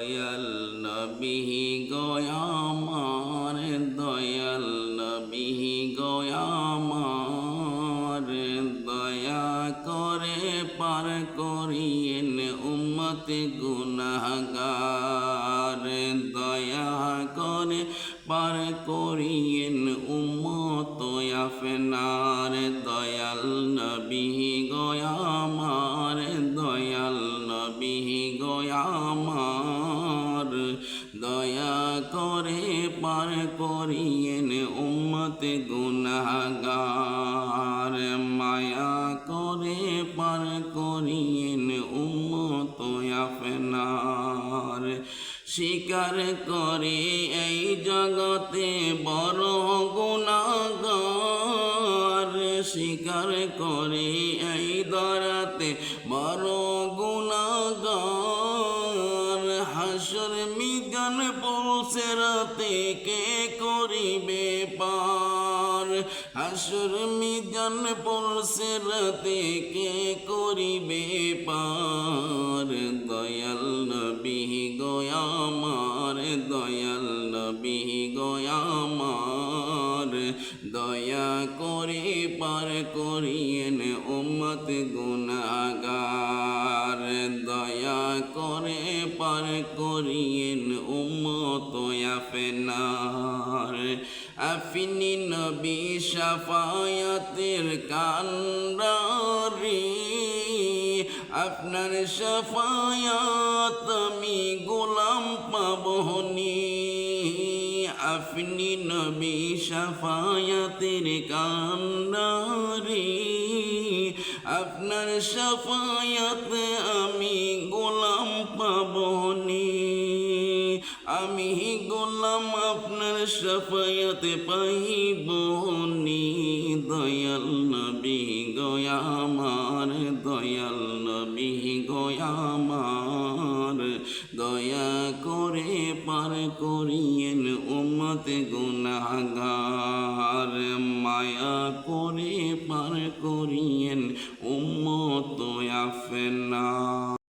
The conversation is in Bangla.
দয়াল নবী গো আমার, দয়াল নবী গো আমার, দয়া করে পার করিয়েন উম্মত গুনাহগার, দয়া করে পার করিয়েন উম্মত আফনার, দয়াল নবী গো আমার, দয়াল নবী গো আমার, দয়া করে পার করিয়েন উম্মত গুনাহগার, মায়া করে পার করিয়েন উম্মত আফনার। স্বীকার করি এই জগতে বড় গুনাহগার, স্বীকার করি এই দরাতে বড় গুনাহগার, হাসর মিজান পৌঁছে রাতে কে করিবে পার, হাসর মিজান পৌঁছে রাতে কে করিবে পার, দয়াল নবী গো আমার, দয়াল নবী গো আমার, দয়া করে পার করিয়েন উম্মত গুনাহগার, দয়া করে পার করিয়েন উম্মত আফনার। আপনি নবী শাফায়াতের কান্ডারি, আপনার শাফায়াত আমি গোলাম পাবনি, আপনি নবী শাফায়াতের কান্ডারি, আপনার শাফায়াত আমি গোলাম পাবনি, আমি গোলাম আপনার শাফায়াত পাইবনি, দয়াল নবী গো আমার, দয়াল নবী গো আমার, দয়া করে পার করিয়েন উম্মত গুনাহগার, মায়া করে পার করিয়েন উম্মত আফনার।